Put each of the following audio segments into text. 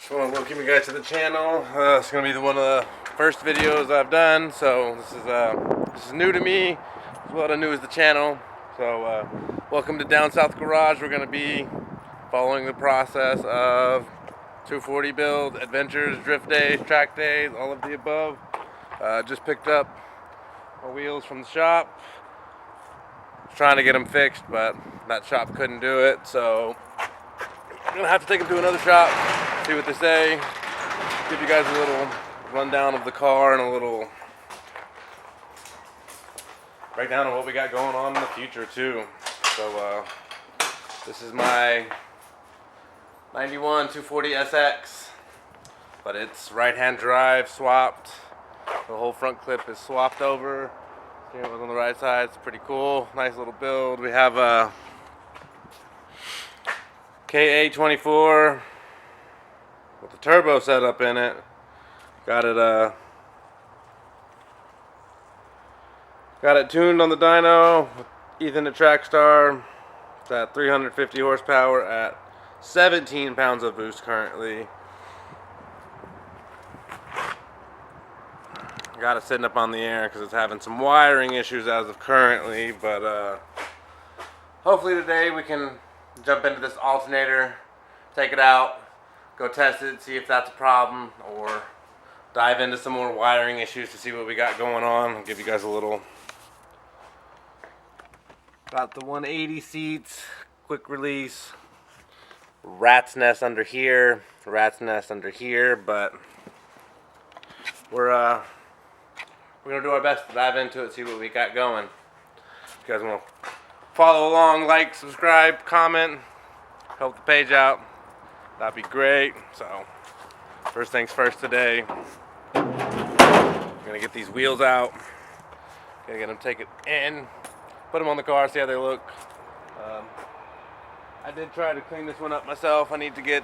Just want to welcome you guys to the channel. It's going to be one of the first videos I've done, so this is new to me, as well as new as the channel. So welcome to Down South Garage. We're going to be following the process of 240 build, adventures, drift days, track days, all of the above. Just picked up my wheels from the shop. Trying to get them fixed, but that shop couldn't do it, so I'm gonna have to take them to another shop, see what they say, give you guys a little rundown of the car and a little breakdown of what we got going on in the future too. So this is my 91 240 SX, but it's right-hand drive swapped. The whole front clip is swapped over. Steering wheel's on the right side. It's pretty cool. Nice little build. We have a KA24 with the turbo setup in it. Got it tuned on the dyno with Ethan at Trackstar. It's at 350 horsepower at 17 pounds of boost currently. Got it sitting up on the air because it's having some wiring issues as of currently, but hopefully today we can jump into this alternator, take it out, go test it, see if that's a problem, or dive into some more wiring issues to see what we got going on. I'll give you guys a little. Got the 180 seats, quick release, rat's nest under here, but we're gonna do our best to dive into it, see what we got going. If you guys want to follow along, like, subscribe, comment, help the page out, that'd be great. So first things first today, I'm gonna get these wheels out, gonna get them taken in, put them on the car, see how they look. I did try to clean this one up myself. I need to get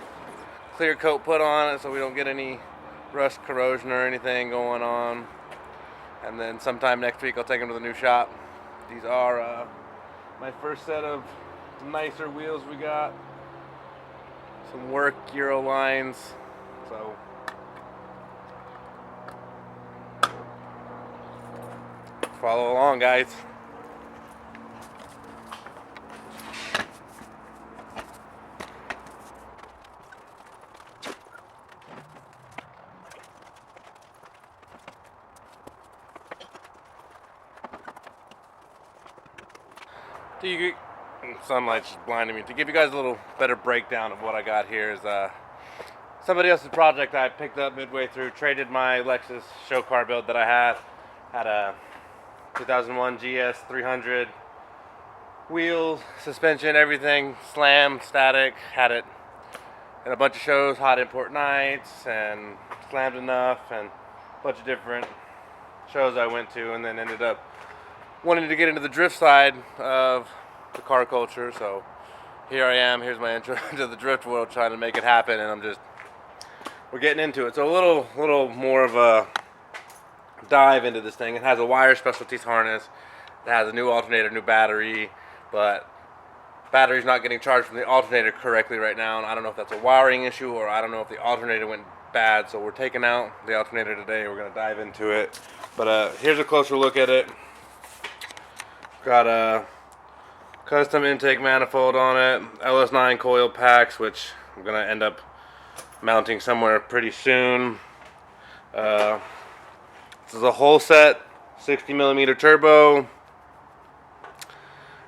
clear coat put on it so we don't get any rust, corrosion, or anything going on. And then sometime next week I'll take them to the new shop. These are my first set of nicer wheels we got. Some work Euro lines. So follow along, guys. Sunlight's just blinding me. To give you guys a little better breakdown of what I got here is somebody else's project I picked up midway through. Traded my Lexus show car build that I had a 2001 GS 300 wheels, suspension, everything, slam, static. Had it in a bunch of shows, hot import nights, and Slammed Enough, and a bunch of different shows I went to, and then ended up wanting to get into the drift side of the car culture. So here I am, here's my intro to the drift world, trying to make it happen, and we're getting into it. So a little more of a dive into this thing. It has a wire specialties harness, it has a new alternator, new battery, but battery's not getting charged from the alternator correctly right now, and I don't know if that's a wiring issue or I don't know if the alternator went bad. So we're taking out the alternator today, we're going to dive into it. But here's a closer look at it. Got a custom intake manifold on it, LS9 coil packs, which I'm going to end up mounting somewhere pretty soon. This is a whole set 60mm turbo.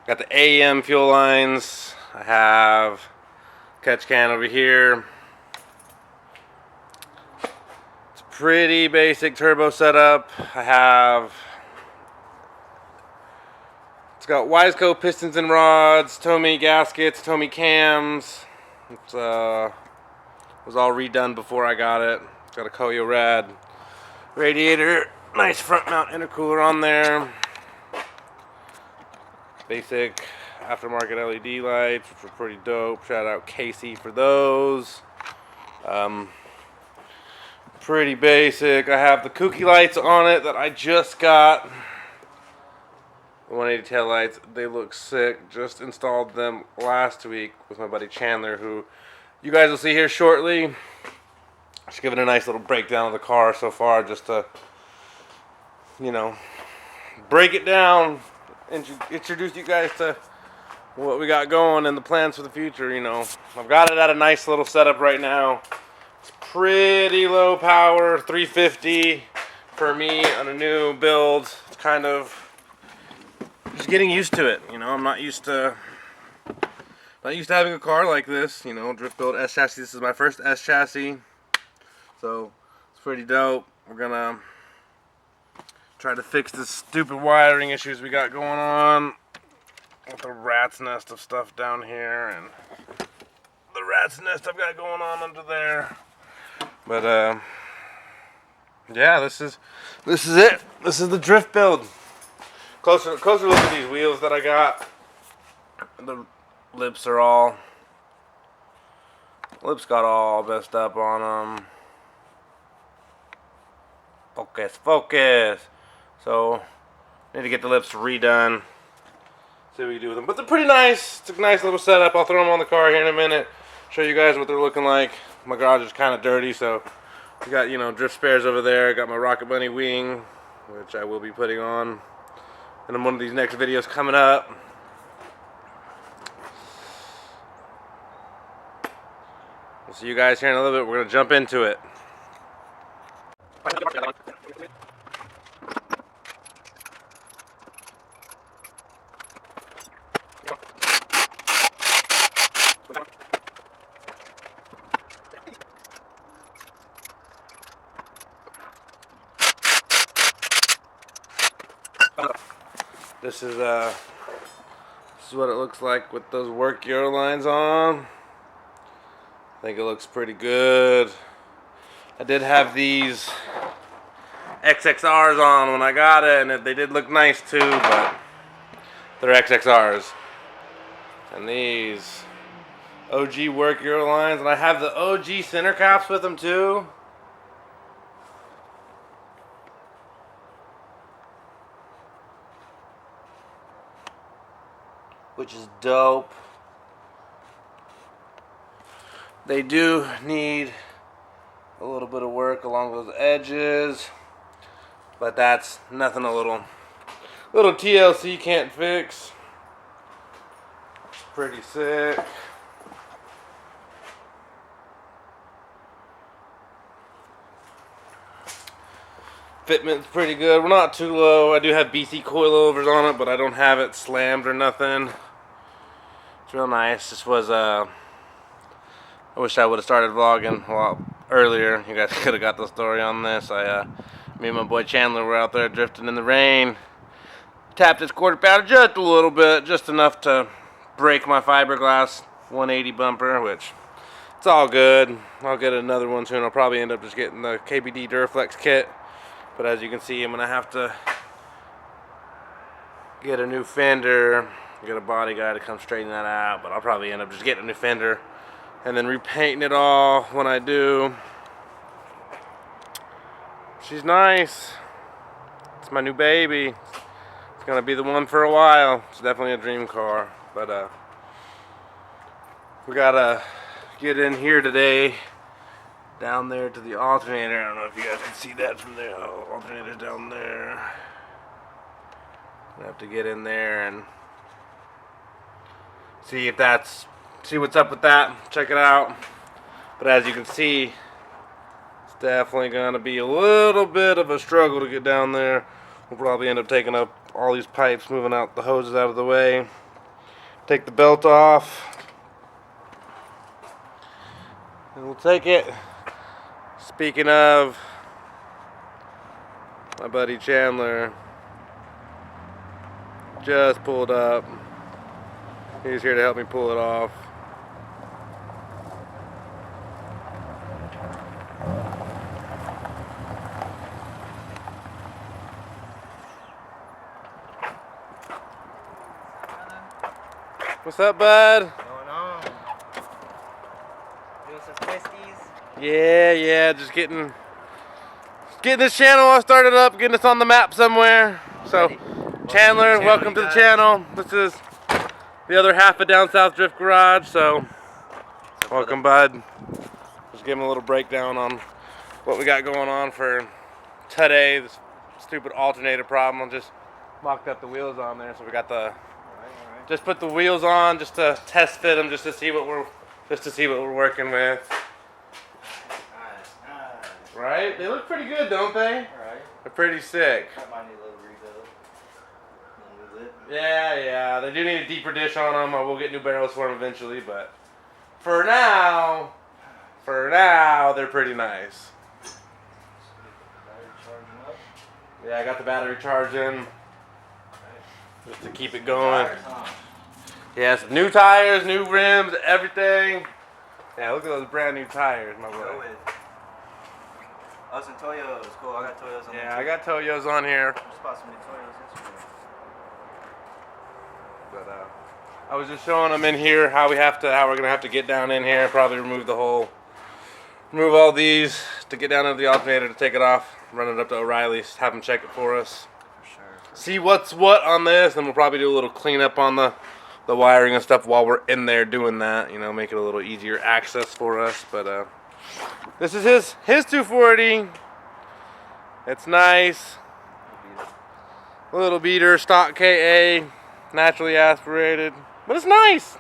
Got the AEM fuel lines. I have catch can over here. It's a pretty basic turbo setup. It's got Wiseco pistons and rods, Tomy gaskets, Tomy cams. It was all redone before I got it. It's got a Koyo Rad radiator, nice front mount intercooler on there. Basic aftermarket LED lights, which are pretty dope. Shout out Casey for those. Pretty basic. I have the kooky lights on it that I just got. 180 tail lights, they look sick. Just installed them last week with my buddy Chandler, who you guys will see here shortly. Just giving a nice little breakdown of the car so far, just to, you know, break it down, introduce you guys to what we got going and the plans for the future. You know, I've got it at a nice little setup right now. It's pretty low power, 350 for me on a new build. It's kind of just getting used to it. You know, I'm not used to having a car like this. You know, drift build S chassis. This is my first S chassis, so it's pretty dope. We're gonna try to fix the stupid wiring issues we got going on with the rat's nest of stuff down here and the rat's nest I've got going on under there. But yeah, this is it. This is the drift build. Closer look at these wheels that I got. The lips got all messed up on them. Focus. So need to get the lips redone. See what we can do with them. But they're pretty nice. It's a nice little setup. I'll throw them on the car here in a minute. Show you guys what they're looking like. My garage is kind of dirty, so we got, you know, drift spares over there. Got my Rocket Bunny wing, which I will be putting on in one of these next videos coming up. We'll see you guys here in a little bit. We're going to jump into it. This is what it looks like with those work Euro lines on. I think it looks pretty good. I did have these XXRs on when I got it, and they did look nice too, but they're XXRs. And these OG work Euro lines, and I have the OG center caps with them too. Which is dope. They do need a little bit of work along those edges, but that's nothing a little TLC can't fix. Pretty sick. Fitment's pretty good. We're not too low. I do have BC coilovers on it, but I don't have it slammed or nothing. It's real nice. This was I wish I would have started vlogging a lot earlier. You guys could have got the story on this. Me and my boy Chandler were out there drifting in the rain. Tapped this quarter pounder just a little bit, just enough to break my fiberglass 180 bumper, which it's all good. I'll get another one soon. I'll probably end up just getting the KBD Duraflex kit. But as you can see, I'm going to have to get a new fender, get a body guy to come straighten that out. But I'll probably end up just getting a new fender and then repainting it all when I do. She's nice. It's my new baby. It's going to be the one for a while. It's definitely a dream car. But we got to get in here today. Down there to the alternator. I don't know if you guys can see that from there. Oh, alternator's down there. I have to get in there and see what's up with that. Check it out. But as you can see, it's definitely gonna be a little bit of a struggle to get down there. We'll probably end up taking up all these pipes, moving out the hoses out of the way. Take the belt off. And we'll take it. Speaking of, my buddy Chandler just pulled up. He's here to help me pull it off. What's up, bud? Going on? Doing some twisties? Yeah, just getting this channel all started up, getting us on the map somewhere. So, Chandler, welcome to the channel. This is the other half of Down South Drift Garage. So welcome, bud. Just give him a little breakdown on what we got going on for today. This stupid alternator problem. I just mocked up the wheels on there, so we got the. All right. Just put the wheels on just to test fit them, just to see what we're working with. Nice. Right? They look pretty good, don't they? All right. They're pretty sick. That might need a little rebuild. A little bit. Yeah. They do need a deeper dish on them. We'll get new barrels for them eventually, but for now, they're pretty nice. Battery charging up. Yeah, I got the battery charging just to keep it going. Tires, huh? Yes, new tires, new rims, everything. Yeah, look at those brand new tires, my boy. Go with. Us and Toyos. Cool, I got Toyos on Yeah, I got Toyos on here. Just bought some new Toyos yesterday. But I was just showing them in here how we're gonna have to get down in here. Probably remove all these to get down into the alternator to take it off. Run it up to O'Reilly's, have them check it for us. For sure. See what's what on this, and we'll probably do a little cleanup on the wiring and stuff while we're in there doing that. You know, make it a little easier access for us. But this is his 240. It's nice. Little beater, stock KA, naturally aspirated. But it's nice.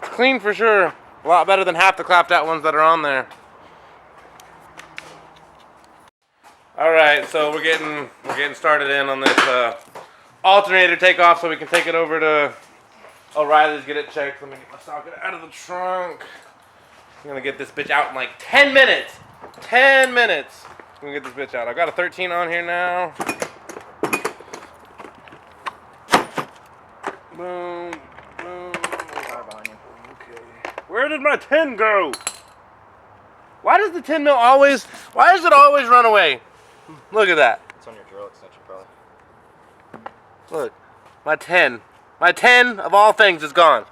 It's clean for sure. A lot better than half the clapped out ones that are on there. All right, so we're getting started in on this alternator takeoff, so we can take it over to O'Reilly's, get it checked. Let me get my socket out of the trunk. I'm gonna get this bitch out in like 10 minutes. 10 minutes. I'm gonna get this bitch out. I got a 13 on here now. Boom, boom. Okay. Where did my 10 go? Why does the 10 mil always run away? Look at that. It's on your drill extension, probably. Look, my 10 of all things is gone.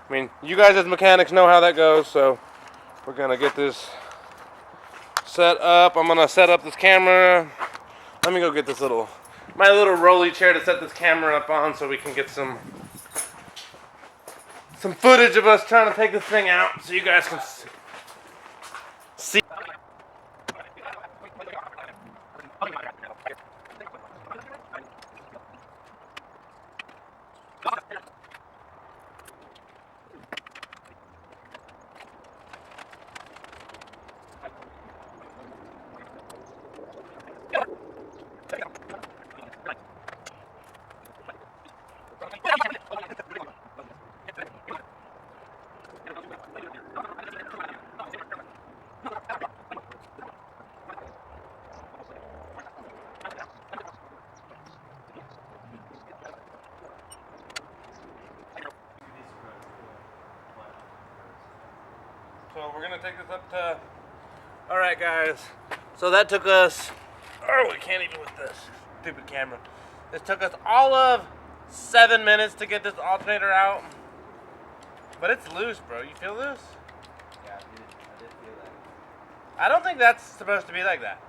I mean, you guys as mechanics know how that goes, so we're gonna get this set up. I'm gonna set up this camera. Let me go get my little rolly chair to set this camera up on, so we can get some footage of us trying to take this thing out, so you guys can see. So we're gonna take this up to. All right, guys. So that took us. Oh, we can't even with this stupid camera. This took us all of 7 minutes to get this alternator out. But it's loose, bro. You feel this? Yeah, I did feel that. I don't think that's supposed to be like that.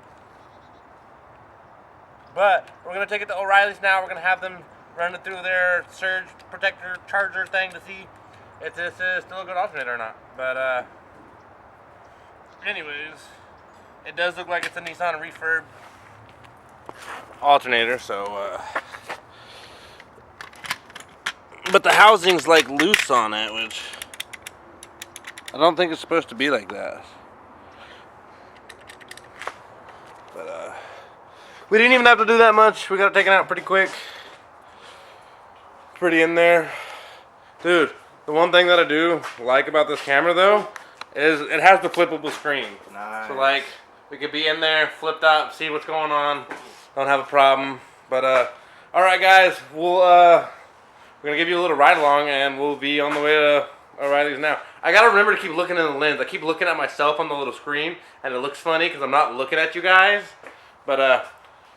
But we're gonna take it to O'Reilly's now. We're gonna have them run it through their surge protector charger thing to see if this is still a good alternator or not. But anyways, it does look like it's a Nissan refurb alternator, so but the housing's like loose on it, which I don't think it's supposed to be like that. But we didn't even have to do that much. We got it taken out pretty quick. Pretty in there. Dude, the one thing that I do like about this camera though is it has the flippable screen. Nice. So like we could be in there, flipped up, see what's going on. Don't have a problem. But all right, guys, we're gonna give you a little ride along, and we'll be on the way to O'Reilly's now. I gotta remember to keep looking in the lens. I keep looking at myself on the little screen, and it looks funny because I'm not looking at you guys. But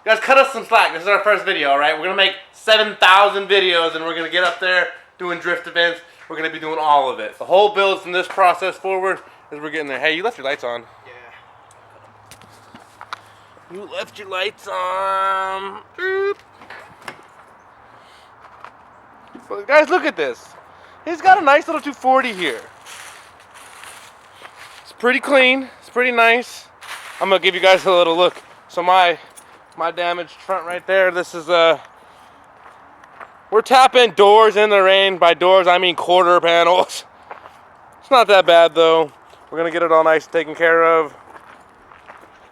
guys, cut us some slack. This is our first video, all right? We're gonna make 7,000 videos, and we're gonna get up there doing drift events. We're gonna be doing all of it. The whole build from this process forward is we're getting there. Hey, you left your lights on. Yeah. You left your lights on. Boop. But guys, look at this. He's got a nice little 240 here. It's pretty clean. It's pretty nice. I'm gonna give you guys a little look. So my damaged front right there, this is we're tapping doors in the rain. By doors I mean quarter panels. It's not that bad though. We're gonna get it all nice and taken care of.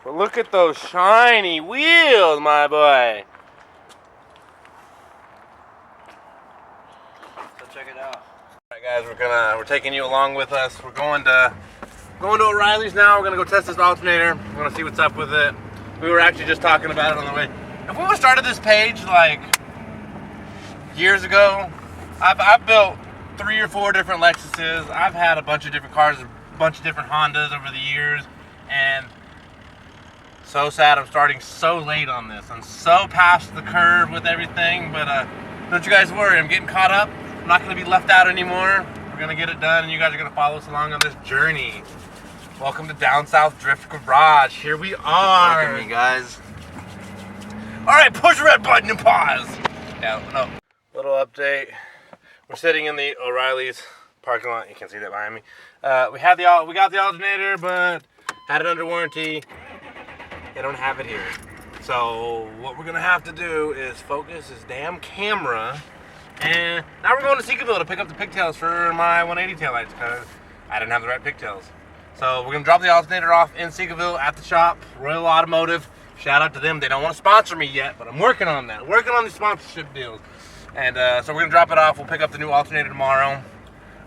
But look at those shiny wheels, my boy. So check it out. Alright guys, we're taking you along with us. We're going to O'Reilly's now. We're gonna go test this alternator. We're gonna see what's up with it. We were actually just talking about it on the way. If we would have started this page like years ago, I've built 3 or 4 different Lexuses. I've had a bunch of different cars, a bunch of different Hondas over the years, and so sad I'm starting so late on this. I'm so past the curve with everything, but don't you guys worry, I'm getting caught up. I'm not gonna be left out anymore. We're gonna get it done, and you guys are gonna follow us along on this journey. Welcome to Down South Drift Garage. Here we are. Welcome, you guys. All right, push the red button and pause. Yeah, no. Little update. We're sitting in the O'Reilly's parking lot. You can see that behind me. We got the alternator, but had it under warranty. They don't have it here. So what we're gonna have to do is focus this damn camera. And now we're going to Seekaville to pick up the pigtails for my 180 taillights because I didn't have the right pigtails. So we're gonna drop the alternator off in Seekaville at the shop, Royal Automotive. Shout out to them. They don't want to sponsor me yet, but I'm working on that. Working on these sponsorship deals. And so we're gonna drop it off. We'll pick up the new alternator tomorrow.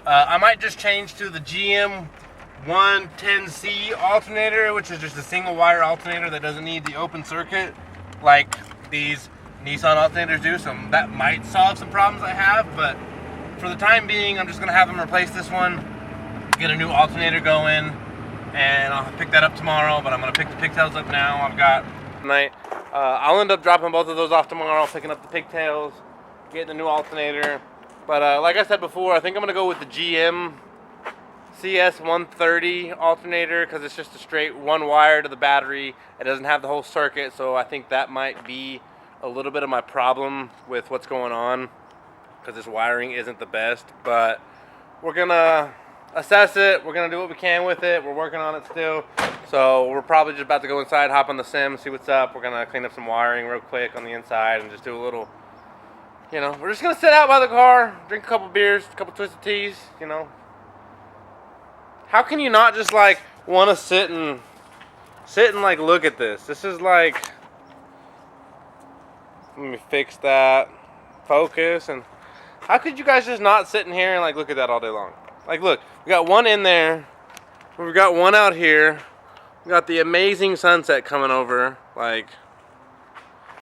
I might just change to the GM 110C alternator, which is just a single wire alternator that doesn't need the open circuit like these Nissan alternators do. So that might solve some problems I have, but for the time being, I'm just gonna have them replace this one, get a new alternator going, and I'll pick that up tomorrow. But I'm gonna pick the pigtails up now. I've got tonight. I'll end up dropping both of those off tomorrow, picking up the pigtails, getting the new alternator. But like I said before, I think I'm gonna go with the GM CS130 alternator because it's just a straight one wire to the battery. It doesn't have the whole circuit, so I think that might be a little bit of my problem with what's going on because this wiring isn't the best. But we're gonna assess it. We're gonna do what we can with it. We're working on it still. So we're probably just about to go inside, hop on the sim, see what's up. We're gonna clean up some wiring real quick on the inside and just do a little, you know, we're just gonna sit out by the car, drink a couple beers, a couple twisted teas, you know. How can you not just like want to sit and like look at this? This is like, let me fix that, focus, and how could you guys just not sit in here and like look at that all day long? Like look, we got one in there, we got one out here, we got the amazing sunset coming over, like